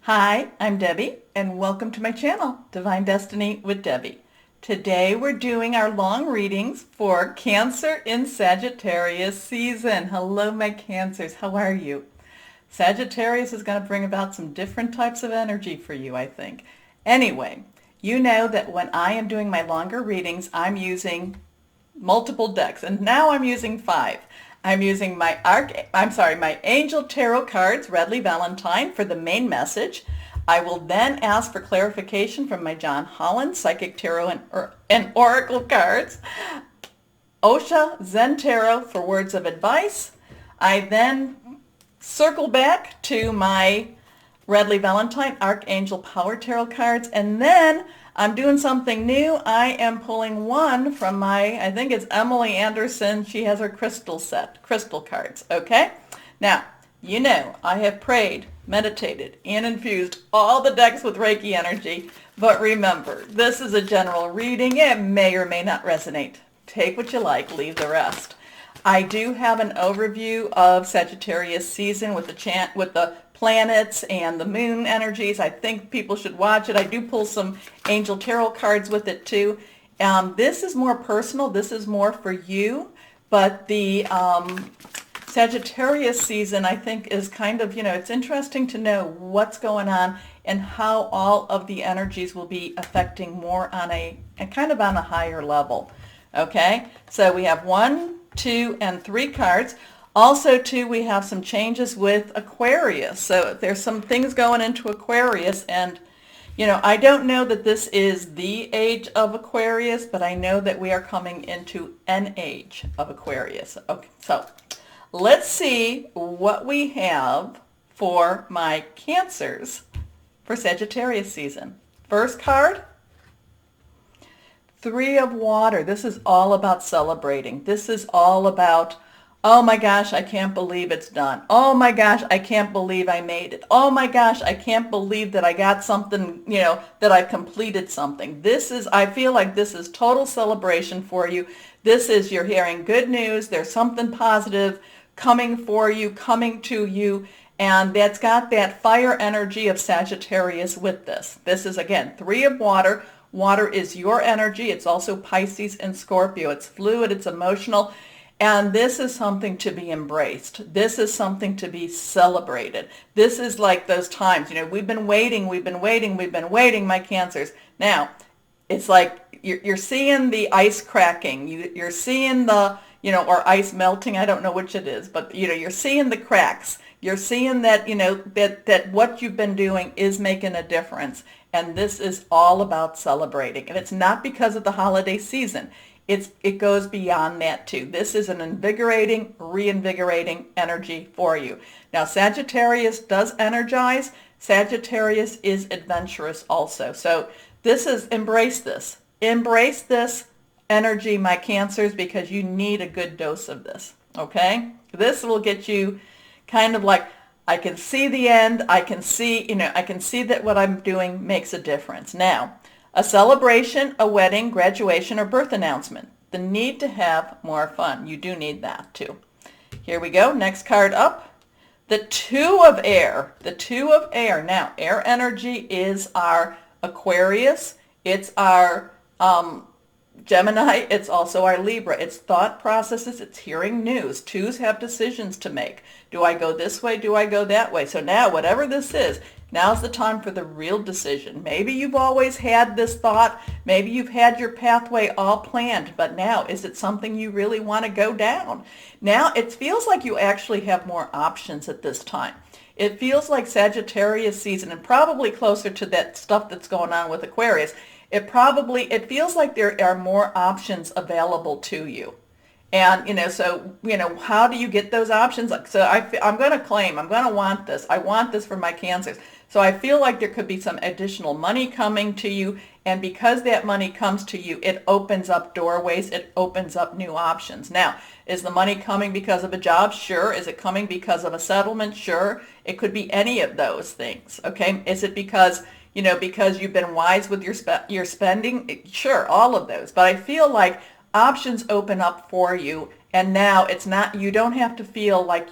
Hi, I'm Debbie, and welcome to my channel, Divine Destiny with Debbie. Today we're doing our long readings for Cancer in Sagittarius season. Hello, my Cancers. How are you? Sagittarius is going to bring about some different types of energy for you, I think. Anyway, you know that when I am doing my longer readings, I'm using multiple decks, and now I'm using 5. I'm using my Angel Tarot cards, Redley Valentine, for the main message. I will then ask for clarification from my Holland Psychic Tarot and Oracle cards. Osha Zen Tarot for words of advice. I then circle back to my Redley Valentine Archangel Power Tarot cards, and then I'm doing something new. I am pulling one from I think it's Emily Anderson. She has her crystal cards, okay? Now, you know, I have prayed, meditated, and infused all the decks with Reiki energy, but remember, this is a general reading. It may or may not resonate. Take what you like, leave the rest. I do have an overview of Sagittarius season with the planets and the moon energies. I think people should watch it. I do pull some angel tarot cards with it too. This is more personal. This is more for you. But the Sagittarius season, I think, is kind of, it's interesting to know what's going on and how all of the energies will be affecting more on a kind of on a higher level. Okay, so we have 1, 2, and 3 cards. Also, too, we have some changes with Aquarius. So there's some things going into Aquarius, and, I don't know that this is the age of Aquarius, but I know that we are coming into an age of Aquarius. Okay, so let's see what we have for my Cancers for Sagittarius season. First card, 3 of Water. This is all about celebrating. This is all about, oh my gosh, I can't believe it's done. Oh my gosh, I can't believe I made it. Oh my gosh, I can't believe that I got something, that I completed something. I feel like this is total celebration for you. This is, you're hearing good news. There's something positive coming for you, coming to you. And that's got that fire energy of Sagittarius with this. This is, again, 3 of Water. Water is your energy. It's also Pisces and Scorpio. It's fluid. It's emotional. And this is something to be embraced. This is something to be celebrated. This is like those times, we've been waiting, my Cancers. Now, it's like you're seeing the ice cracking. You're seeing the, or ice melting. I don't know which it is, but, you're seeing the cracks. You're seeing that, that what you've been doing is making a difference. And this is all about celebrating. And it's not because of the holiday season. It goes beyond that too. This is an invigorating, reinvigorating energy for you. Now, Sagittarius does energize. Sagittarius is adventurous also. So embrace this. Embrace this energy, my Cancers, because you need a good dose of this, okay? This will get you kind of like, I can see the end. I can see that what I'm doing makes a difference. Now, a celebration, a wedding, graduation, or birth announcement. The need to have more fun. You do need that too. Here we go. Next card up. The 2 of Air. The 2 of Air. Now, air energy is our Aquarius. It's our Gemini. It's also our Libra. It's thought processes. It's hearing news. 2s have decisions to make. Do I go this way? Do I go that way? So now, whatever this is, now's the time for the real decision. Maybe you've always had this thought. Maybe you've had your pathway all planned, but now is it something you really want to go down? Now it feels like you actually have more options at this time. It feels like Sagittarius season, and probably closer to that stuff that's going on with Aquarius. It feels like there are more options available to you. And, so, how do you get those options? So I'm going to want this. I want this for my Cancers. So I feel like there could be some additional money coming to you. And because that money comes to you, it opens up doorways. It opens up new options. Now, is the money coming because of a job? Sure. Is it coming because of a settlement? Sure. It could be any of those things. Okay. Is it because you've been wise with your spending? Sure. All of those. But I feel like options open up for you, and now you don't have to feel like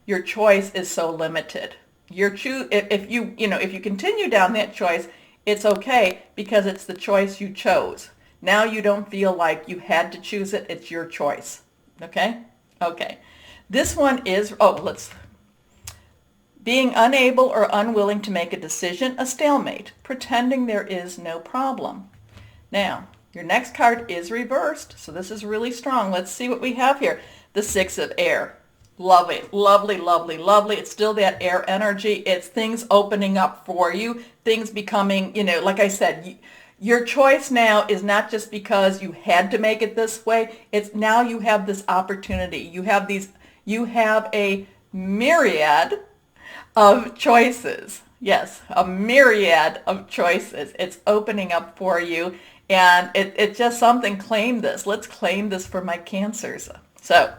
your choice is so limited. if you continue down that choice, it's okay because it's the choice you chose. Now you don't feel like you had to choose it. It's your choice. Okay? Okay. This one is, being unable or unwilling to make a decision, a stalemate, pretending there is no problem. Now, your next card is reversed, so this is really strong. Let's see what we have here. The Six of Air. Lovely, lovely, lovely, lovely. It's still that air energy. It's things opening up for you, things becoming, like I said, your choice now is not just because you had to make it this way. It's now you have this opportunity. You have a myriad of choices. Yes, a myriad of choices. It's opening up for you. And it's just something, claim this. Let's claim this for my Cancers. So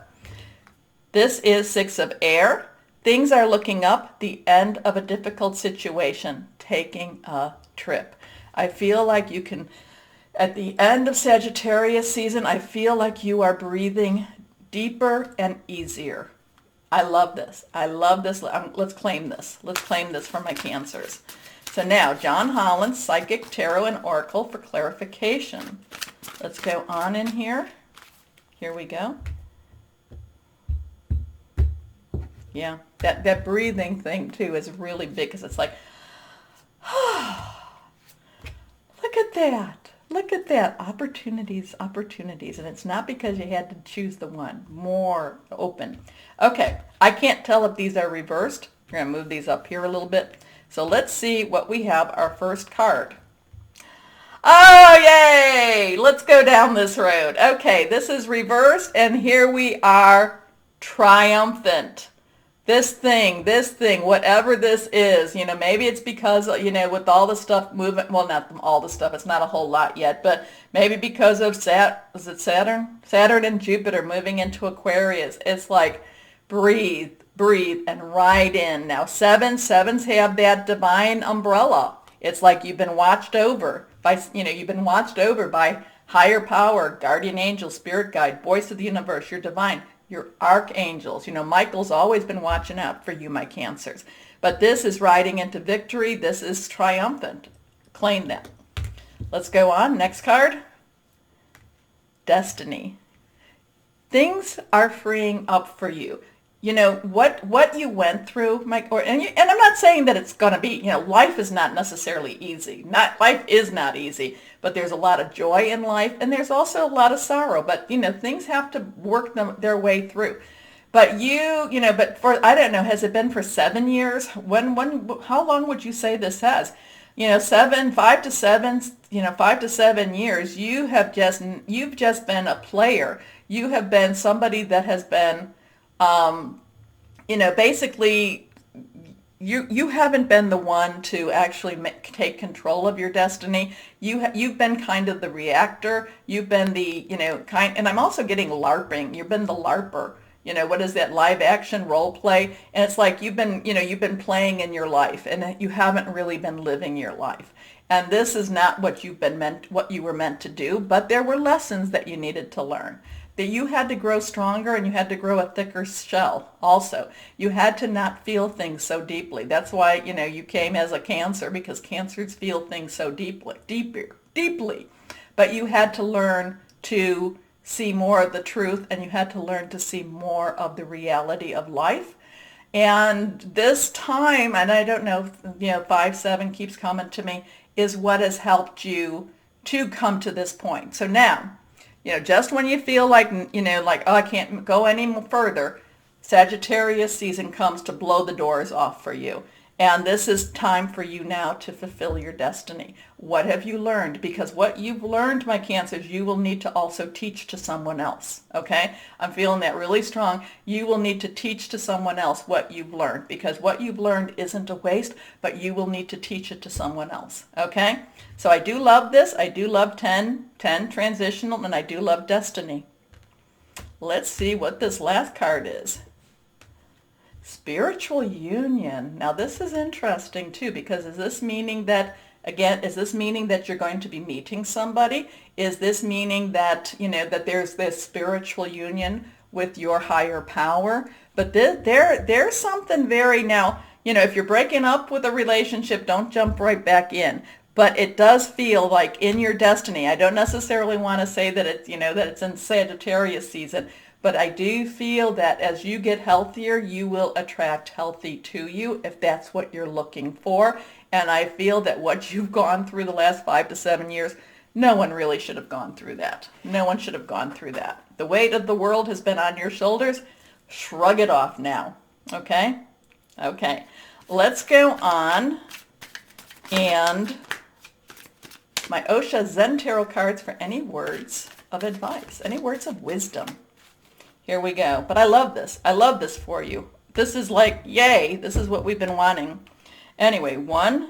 this is Six of Air. Things are looking up, the end of a difficult situation, taking a trip. I feel like you can, at the end of Sagittarius season, I feel like you are breathing deeper and easier. I love this. I love this. Let's claim this. Let's claim this for my Cancers. So now, John Holland, Psychic, Tarot, and Oracle for clarification. Let's go on in here. Here we go. Yeah, that breathing thing, too, is really big because it's like, look at that. Look at that. Opportunities, opportunities. And it's not because you had to choose the one. More open. Okay, I can't tell if these are reversed. We're going to move these up here a little bit. So let's see what we have, our first card. Oh, yay! Let's go down this road. Okay, this is reversed, and here we are, triumphant. This thing, whatever this is, maybe it's because, with all the stuff moving, well, not all the stuff, it's not a whole lot yet, but maybe because of Saturn? Saturn and Jupiter moving into Aquarius. It's like, breathe, and ride in. Now, sevens have that divine umbrella. It's like you've been watched over by, higher power, guardian angel, spirit guide, voice of the universe, your divine, your archangels. Michael's always been watching out for you, my Cancers. But this is riding into victory. This is triumphant. Claim that. Let's go on. Next card. Destiny. Things are freeing up for you. What you went through, Mike, and I'm not saying that it's going to be, life is not necessarily easy. Life is not easy, but there's a lot of joy in life, and there's also a lot of sorrow. But, things have to work their way through. But but for, I don't know, has it been for 7 years? How long would you say this has? 5 to 7 years, you've just been a player. You have been somebody that has been, basically, you haven't been the one to actually take control of your destiny. You've been kind of the reactor. You've been the, and I'm also getting LARPing. You've been the LARPer. What is that, live action role play? And it's like you've been playing in your life, and you haven't really been living your life. And this is not what you were meant to do, but there were lessons that you needed to learn. That you had to grow stronger, and you had to grow a thicker shell also. You had to not feel things so deeply. That's why, you came as a Cancer, because Cancers feel things so deeply. But you had to learn to see more of the truth, and you had to learn to see more of the reality of life. And this time, and I don't know, 5-7 keeps coming to me, is what has helped you to come to this point. So now, just when you feel like, oh, I can't go any further, Sagittarius season comes to blow the doors off for you. And this is time for you now to fulfill your destiny. What have you learned? Because what you've learned, my Cancers, you will need to also teach to someone else, okay? I'm feeling that really strong. You will need to teach to someone else what you've learned, because what you've learned isn't a waste, but you will need to teach it to someone else, okay? So I do love this. I do love 10 transitional, and I do love destiny. Let's see what this last card is. Spiritual union. Now this is interesting too, because is this meaning that you're going to be meeting somebody? Is this meaning that, that there's this spiritual union with your higher power? But there's something very, now, if you're breaking up with a relationship, don't jump right back in. But it does feel like in your destiny. I don't necessarily want to say that it's, that it's in Sagittarius season, but I do feel that as you get healthier, you will attract healthy to you if that's what you're looking for. And I feel that what you've gone through the last 5 to 7 years, no one really should have gone through that. No one should have gone through that. The weight of the world has been on your shoulders. Shrug it off now. Okay? Okay. Let's go on and my Osha Zen Tarot cards for any words of advice, any words of wisdom. Here we go. But I love this. I love this for you. This is like, yay, this is what we've been wanting. Anyway, 1,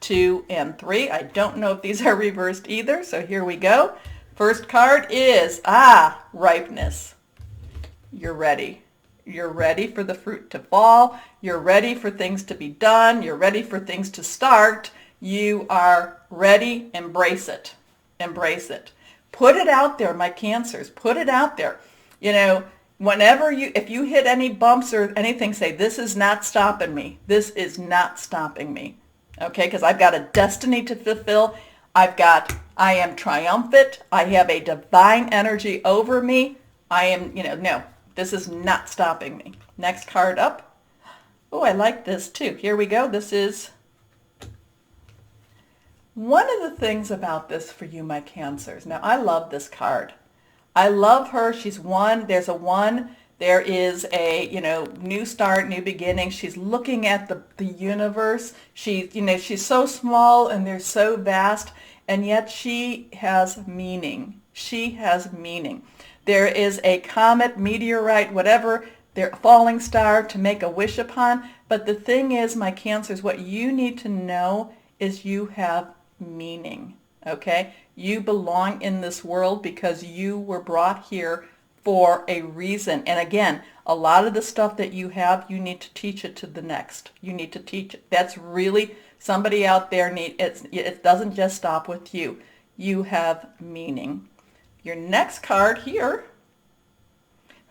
2, and 3. I don't know if these are reversed either, so here we go. First card is, ripeness. You're ready. You're ready for the fruit to fall. You're ready for things to be done. You're ready for things to start. You are ready. Embrace it. Embrace it. Put it out there, my Cancers. Put it out there. Whenever if you hit any bumps or anything, say, this is not stopping me. This is not stopping me. Okay, because I've got a destiny to fulfill. I am triumphant. I have a divine energy over me. I am, no, this is not stopping me. Next card up. Oh, I like this too. Here we go. This is one of the things about this for you, my Cancers. Now, I love this card. I love her. She's 1. There's a 1. There is a, new start, new beginning. She's looking at the universe. She's so small and they're so vast, and yet she has meaning. She has meaning. There is a comet, meteorite, whatever, their falling star to make a wish upon. But the thing is, my Cancers, what you need to know is you have meaning. Okay? You belong in this world because you were brought here for a reason. And again, a lot of the stuff that you have, you need to teach it to the next. You need to teach it. That's really somebody out there it doesn't just stop with you. You have meaning. Your next card here,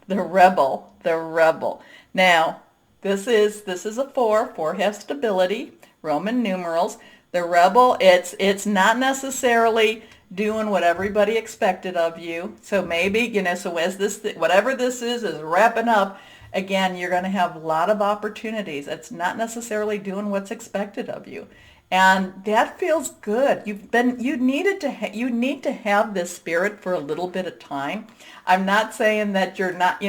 the Rebel, the Rebel. Now, this is a 4. 4 has stability, Roman numerals. The Rebel, it's not necessarily doing what everybody expected of you. So maybe, so as whatever this is wrapping up, again, you're going to have a lot of opportunities. It's not necessarily doing what's expected of you. And that feels good. You need to have this spirit for a little bit of time. I'm not saying that you're not,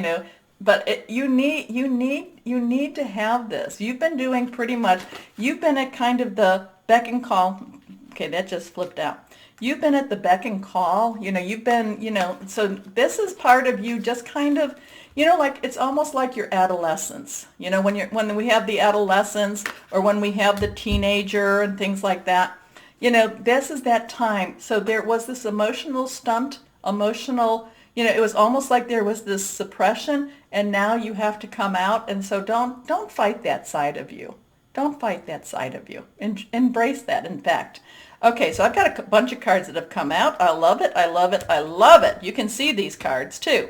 but you need to have this. You've been doing pretty much, you've been at kind of the beck and call. Okay, that just flipped out. You've been at the beck and call, you've been, so this is part of you just kind of, like it's almost like your adolescence, when we have the adolescence or when we have the teenager and things like that, this is that time. So there was this emotional stunt, it was almost like there was this suppression, and now you have to come out. And so don't fight that side of you. Don't fight that side of you. Embrace that, in fact. Okay, so I've got a bunch of cards that have come out. I love it. I love it. I love it. You can see these cards too.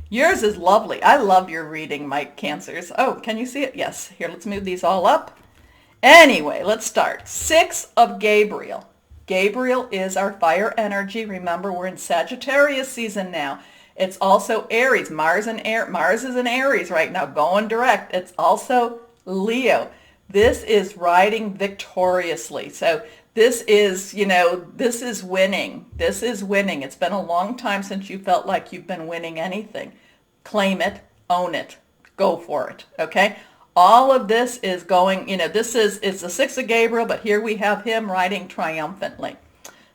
Yours is lovely. I love your reading, my Cancers. Oh, can you see it? Yes. Here, let's move these all up. Anyway, let's start. 6 of Gabriel. Gabriel is our fire energy. Remember, we're in Sagittarius season now. It's also Aries. Mars is in Aries right now, going direct. It's also Leo. This is riding victoriously. So this is, this is winning. This is winning. It's been a long time since you felt like you've been winning anything. Claim it, own it, go for it, okay? All of this is going, it's the 6 of Gabriel, but here we have him riding triumphantly.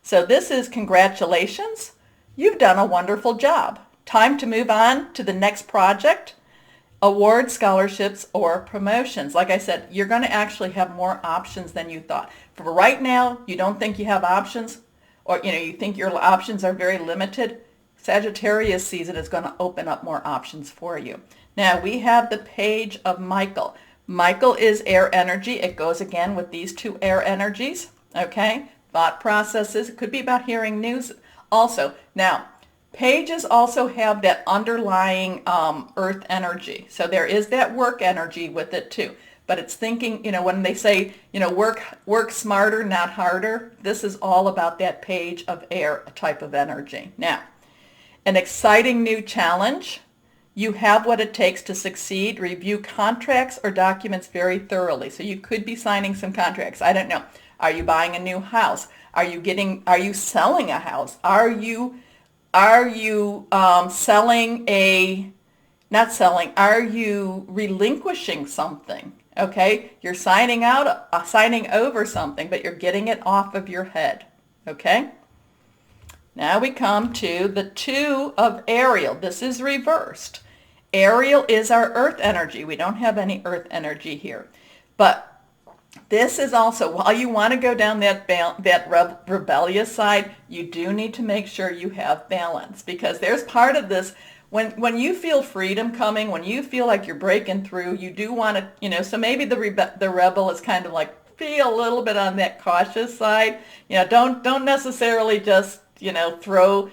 So this is congratulations. You've done a wonderful job. Time to move on to the next project. Awards, scholarships, or promotions. Like I said, you're going to actually have more options than you thought. For right now, you don't think you have options, or you think your options are very limited. Sagittarius season is going to open up more options for you. Now we have the Page of Michael. Michael is air energy. It goes again with these 2 air energies. Okay, thought processes. It could be about hearing news also. Now, pages also have that underlying earth energy. So there is that work energy with it too. But it's thinking, when they say, work smarter, not harder, this is all about that page of air type of energy. Now, an exciting new challenge. You have what it takes to succeed. Review contracts or documents very thoroughly. So you could be signing some contracts. I don't know. Are you buying a new house? Are you selling a house? Are you are you relinquishing something? Okay? You're signing over something, but you're getting it off of your head. Okay? Now we come to the 2 of Ariel. This is reversed. Ariel is our earth energy. We don't have any earth energy here. But this is also, while you want to go down that rebellious side, you do need to make sure you have balance, because there's part of this, when you feel freedom coming, when you feel like you're breaking through, you do want to, so maybe the rebel is kind of like, be a little bit on that cautious side. Don't necessarily just, throw,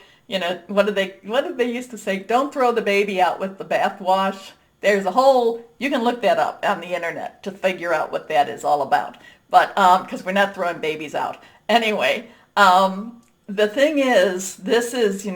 what did they used to say? Don't throw the baby out with the bathwash. There's you can look that up on the internet to figure out what that is all about. But, because we're not throwing babies out. Anyway, the thing is, this is,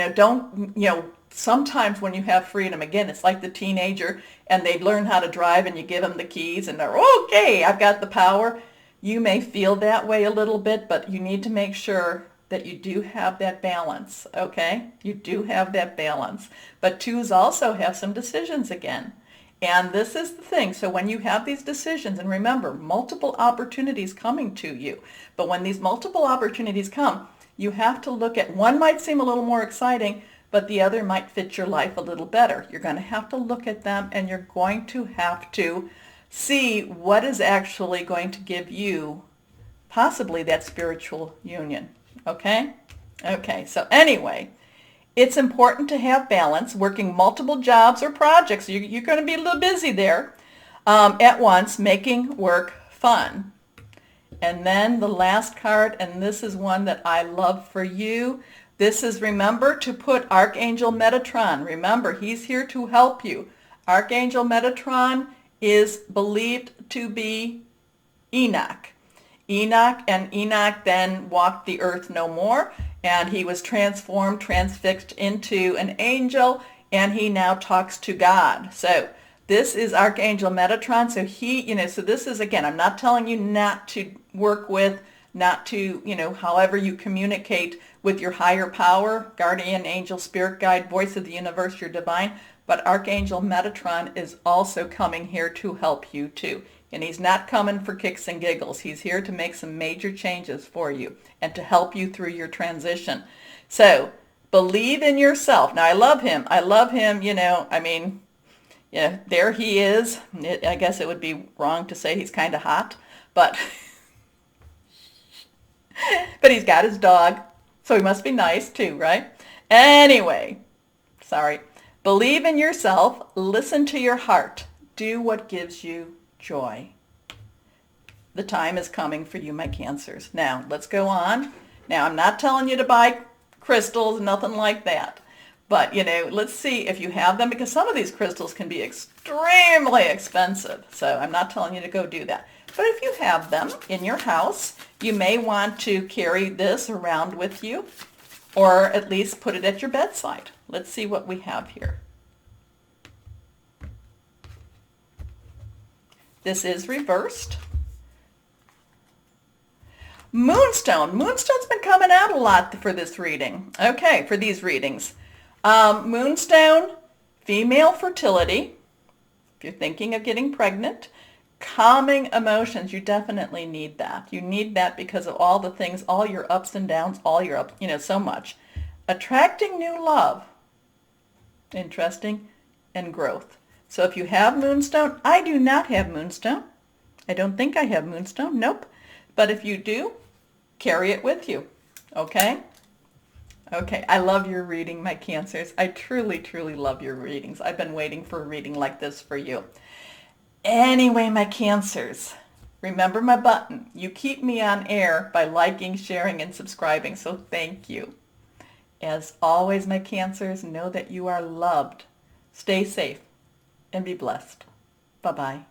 sometimes when you have freedom, again, it's like the teenager and they learn how to drive and you give them the keys and they're, okay, I've got the power. You may feel that way a little bit, but you need to make sure that you do have that balance, okay? You do have that balance. But 2s also have some decisions again. And this is the thing. So when you have these decisions, and remember, multiple opportunities coming to you. But when these multiple opportunities come, you have to look at, one might seem a little more exciting, but the other might fit your life a little better. You're going to have to look at them, and you're going to have to see what is actually going to give you possibly that spiritual union. Okay? Okay, so anyway, it's important to have balance, working multiple jobs or projects. You're going to be a little busy there at once, making work fun. And then the last card, and this is one that I love for you. This is, remember to put Archangel Metatron. Remember, he's here to help you. Archangel Metatron is believed to be Enoch. Enoch then walked the earth no more, and he was transfixed into an angel, and he now talks to God. So this is Archangel Metatron. So so this is, again, I'm not telling you not to work with, not to, however you communicate with your higher power, guardian angel, spirit guide, voice of the universe, your divine, but Archangel Metatron is also coming here to help you too. And he's not coming for kicks and giggles. He's here to make some major changes for you and to help you through your transition. So believe in yourself. Now, I love him. There he is. I guess it would be wrong to say he's kind of hot, but but he's got his dog, so he must be nice too, right? Anyway, sorry. Believe in yourself. Listen to your heart. Do what gives you joy. The time is coming for you, my Cancers. Now, let's go on. Now, I'm not telling you to buy crystals, nothing like that. But, let's see if you have them, because some of these crystals can be extremely expensive. So I'm not telling you to go do that. But if you have them in your house, you may want to carry this around with you, or at least put it at your bedside. Let's see what we have here. This is reversed. Moonstone. Moonstone's been coming out a lot for this reading. Okay, for these readings. Moonstone, female fertility. If you're thinking of getting pregnant. Calming emotions. You definitely need that. You need that because of all the things, all your ups and downs, so much. Attracting new love. Interesting. And growth. So if you have Moonstone, I do not have Moonstone. I don't think I have Moonstone. Nope. But if you do, carry it with you. Okay? Okay. I love your reading, my Cancers. I truly, truly love your readings. I've been waiting for a reading like this for you. Anyway, my Cancers, remember my button. You keep me on air by liking, sharing, and subscribing. So thank you. As always, my Cancers, know that you are loved. Stay safe and be blessed. Bye-bye.